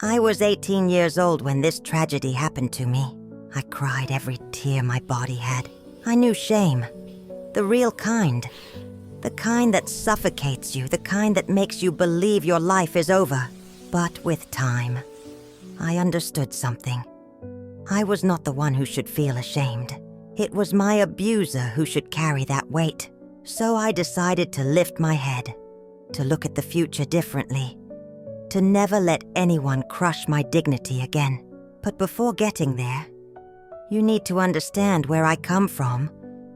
I was 18 years old when this tragedy happened to me. I cried every tear my body had. I knew shame. The real kind. The kind that suffocates you, the kind that makes you believe your life is over. But with time, I understood something. I was not the one who should feel ashamed. It was my abuser who should carry that weight. So I decided to lift my head, to look at the future differently, to never let anyone crush my dignity again. But before getting there, you need to understand where I come from,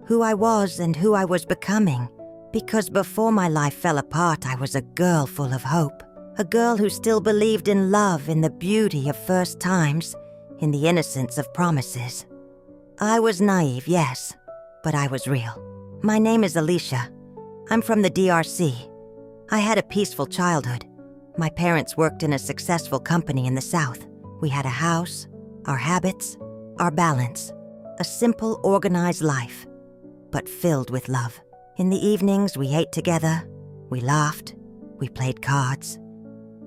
who I was and who I was becoming. Because before my life fell apart, I was a girl full of hope. A girl who still believed in love, in the beauty of first times, in the innocence of promises. I was naive, yes, but I was real. My name is Alicia. I'm from the DRC. I had a peaceful childhood. My parents worked in a successful company in the South. We had a house, our habits, our balance. A simple, organized life, but filled with love. In the evenings, we ate together, we laughed, we played cards.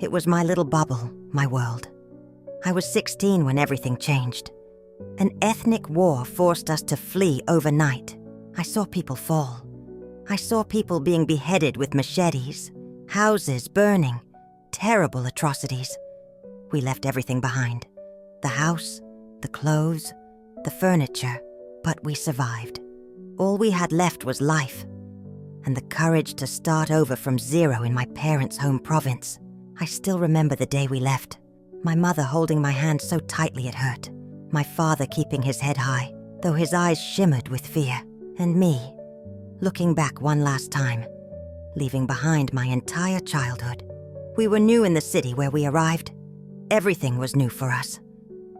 It was my little bubble, my world. I was 16 when everything changed. An ethnic war forced us to flee overnight. I saw people fall. I saw people being beheaded with machetes, houses burning, terrible atrocities. We left everything behind. The house, the clothes, the furniture, but we survived. All we had left was life, and the courage to start over from zero in my parents' home province. I still remember the day we left. My mother holding my hand so tightly it hurt. My father keeping his head high, though his eyes shimmered with fear. And me, looking back one last time, leaving behind my entire childhood. We were new in the city where we arrived. Everything was new for us.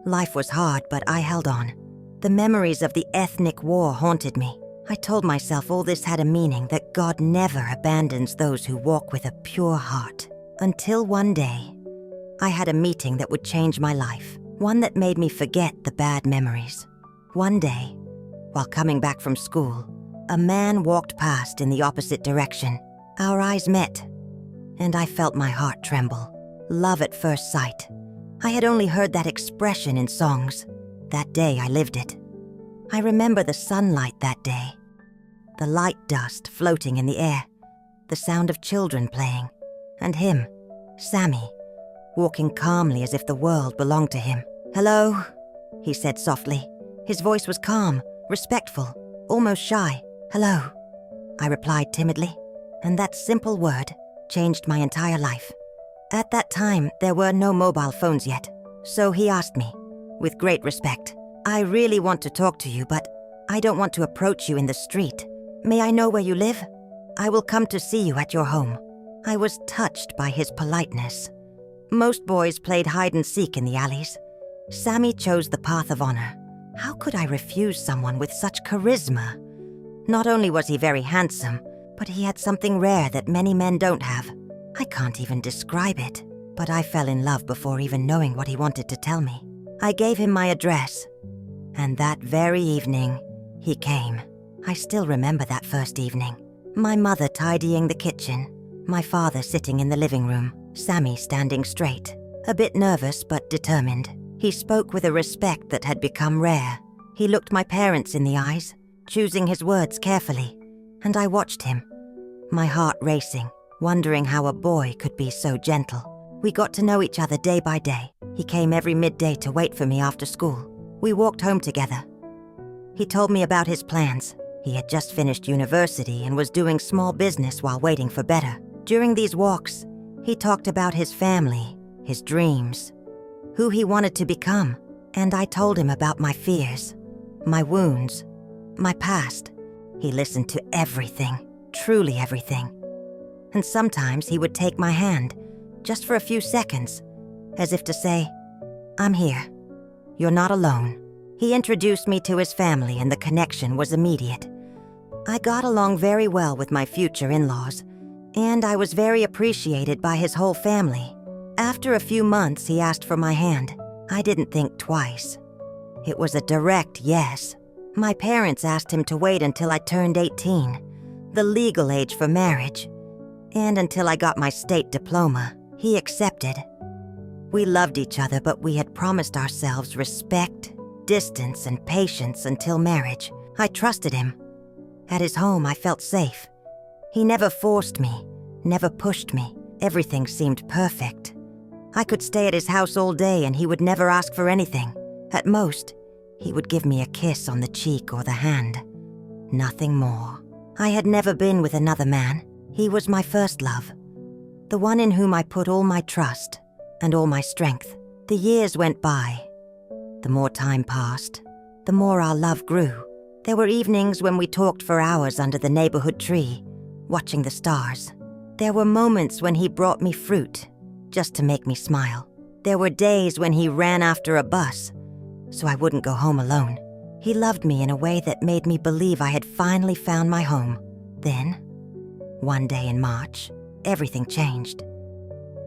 Life was hard, but I held on. The memories of the ethnic war haunted me. I told myself all this had a meaning, that God never abandons those who walk with a pure heart. Until one day, I had a meeting that would change my life, one that made me forget the bad memories. One day, while coming back from school, a man walked past in the opposite direction. Our eyes met, and I felt my heart tremble. Love at first sight. I had only heard that expression in songs. That day I lived it. I remember the sunlight that day, the light dust floating in the air, the sound of children playing, and him, Sammy, walking calmly as if the world belonged to him. "Hello," he said softly. His voice was calm, respectful, almost shy. "Hello," I replied timidly, and that simple word changed my entire life. At that time, there were no mobile phones yet, so he asked me, with great respect, "I really want to talk to you, but I don't want to approach you in the street. May I know where you live? I will come to see you at your home." I was touched by his politeness. Most boys played hide and seek in the alleys. Sammy chose the path of honor. How could I refuse someone with such charisma? Not only was he very handsome, but he had something rare that many men don't have. I can't even describe it, but I fell in love before even knowing what he wanted to tell me. I gave him my address, and that very evening, he came. I still remember that first evening. My mother tidying the kitchen, my father sitting in the living room, Sammy standing straight, a bit nervous but determined. He spoke with a respect that had become rare. He looked my parents in the eyes, choosing his words carefully, and I watched him, my heart racing, wondering how a boy could be so gentle. We got to know each other day by day. He came every midday to wait for me after school. We walked home together. He told me about his plans. He had just finished university and was doing small business while waiting for better. During these walks, he talked about his family, his dreams, who he wanted to become, and I told him about my fears, my wounds, my past. He listened to everything, truly everything. And sometimes he would take my hand, just for a few seconds, as if to say, "I'm here. You're not alone." He introduced me to his family and the connection was immediate. I got along very well with my future in-laws, and I was very appreciated by his whole family. After a few months, he asked for my hand. I didn't think twice. It was a direct yes. My parents asked him to wait until I turned 18, the legal age for marriage, and until I got my state diploma. He accepted. We loved each other, but we had promised ourselves respect, distance, and patience until marriage. I trusted him. At his home, I felt safe. He never forced me, never pushed me. Everything seemed perfect. I could stay at his house all day and he would never ask for anything. At most, he would give me a kiss on the cheek or the hand. Nothing more. I had never been with another man. He was my first love. The one in whom I put all my trust and all my strength. The years went by. The more time passed, the more our love grew. There were evenings when we talked for hours under the neighborhood tree, watching the stars. There were moments when he brought me fruit, just to make me smile. There were days when he ran after a bus, so I wouldn't go home alone. He loved me in a way that made me believe I had finally found my home. Then, one day in March, everything changed.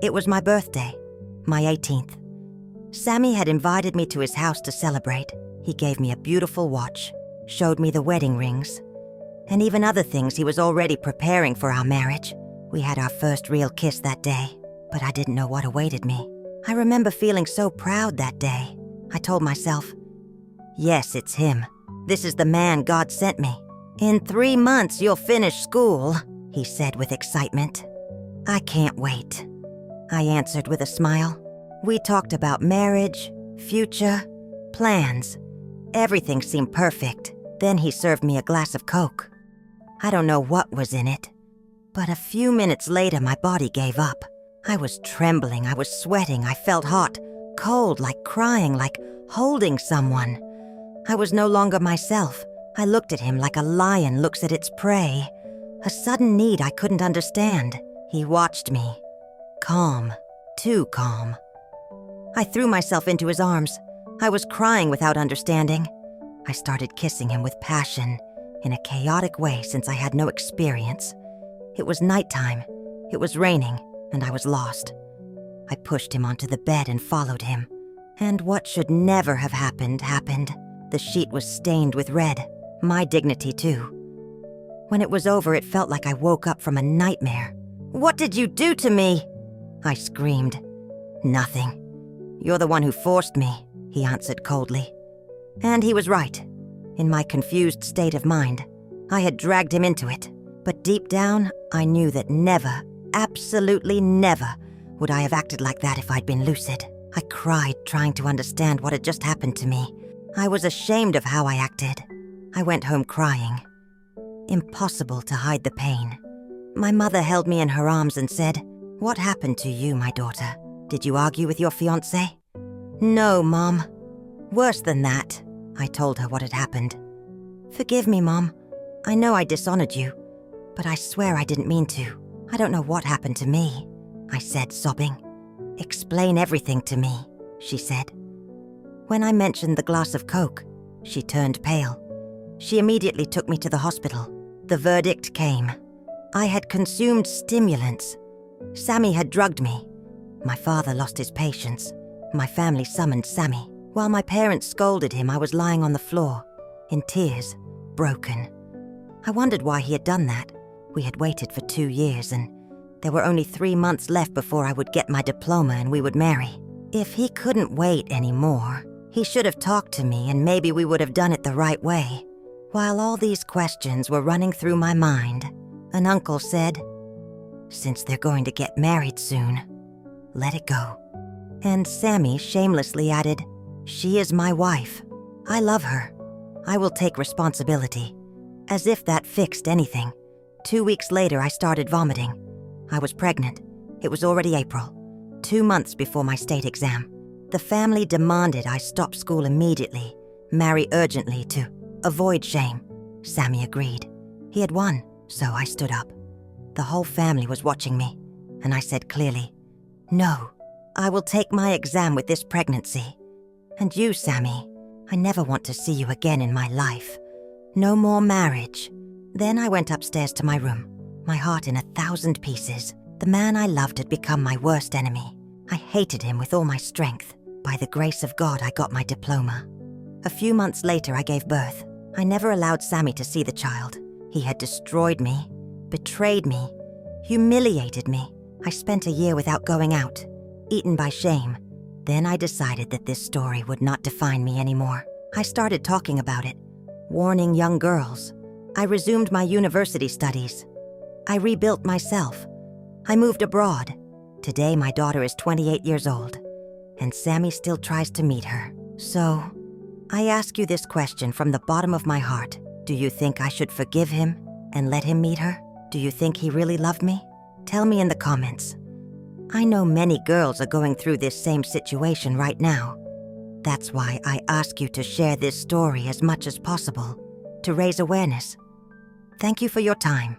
It was my birthday, my 18th. Sammy had invited me to his house to celebrate. He gave me a beautiful watch, showed me the wedding rings, and even other things he was already preparing for our marriage. We had our first real kiss that day, but I didn't know what awaited me. I remember feeling so proud that day. I told myself, yes, it's him. This is the man God sent me. In 3 months, you'll finish school, he said with excitement. I can't wait, I answered with a smile. We talked about marriage, future, plans. Everything seemed perfect. Then he served me a glass of Coke. I don't know what was in it, but a few minutes later my body gave up. I was trembling, I was sweating, I felt hot, cold, like crying, like holding someone. I was no longer myself. I looked at him like a lion looks at its prey. A sudden need I couldn't understand. He watched me. Calm, too calm. I threw myself into his arms. I was crying without understanding. I started kissing him with passion, in a chaotic way since I had no experience. It was nighttime, it was raining, and I was lost. I pushed him onto the bed and followed him. And what should never have happened, happened. The sheet was stained with red, my dignity too. When it was over, it felt like I woke up from a nightmare. "What did you do to me?" I screamed. "Nothing. You're the one who forced me," he answered coldly. And he was right. In my confused state of mind, I had dragged him into it. But deep down, I knew that never, absolutely never, would I have acted like that if I'd been lucid. I cried, trying to understand what had just happened to me. I was ashamed of how I acted. I went home crying. Impossible to hide the pain. My mother held me in her arms and said, "What happened to you, my daughter? Did you argue with your fiancé?" "No, Mom. Worse than that," I told her what had happened. "Forgive me, Mom. I know I dishonored you, but I swear I didn't mean to. I don't know what happened to me," I said, sobbing. "Explain everything to me," she said. When I mentioned the glass of Coke, she turned pale. She immediately took me to the hospital. The verdict came. I had consumed stimulants. Sammy had drugged me. My father lost his patience. My family summoned Sammy. While my parents scolded him, I was lying on the floor, in tears, broken. I wondered why he had done that. We had waited for 2 years, and there were only 3 months left before I would get my diploma and we would marry. If he couldn't wait anymore, he should have talked to me and maybe we would have done it the right way. While all these questions were running through my mind, an uncle said, "Since they're going to get married soon, let it go." And Sammy shamelessly added, "She is my wife. I love her. I will take responsibility." As if that fixed anything. 2 weeks later, I started vomiting. I was pregnant. It was already April, 2 months before my state exam. The family demanded I stop school immediately, marry urgently to avoid shame. Sammy agreed. He had won, so I stood up. The whole family was watching me, and I said clearly, "No, I will take my exam with this pregnancy. And you, Sammy, I never want to see you again in my life. No more marriage." Then I went upstairs to my room, my heart in 1,000 pieces. The man I loved had become my worst enemy. I hated him with all my strength. By the grace of God, I got my diploma. A few months later, I gave birth. I never allowed Sammy to see the child. He had destroyed me, betrayed me, humiliated me. I spent a year without going out, eaten by shame, Then I decided that this story would not define me anymore. I started talking about it, warning young girls. I resumed my university studies. I rebuilt myself. I moved abroad. Today my daughter is 28 years old, and Sammy still tries to meet her. So, I ask you this question from the bottom of my heart. Do you think I should forgive him and let him meet her? Do you think he really loved me? Tell me in the comments. I know many girls are going through this same situation right now. That's why I ask you to share this story as much as possible, to raise awareness. Thank you for your time.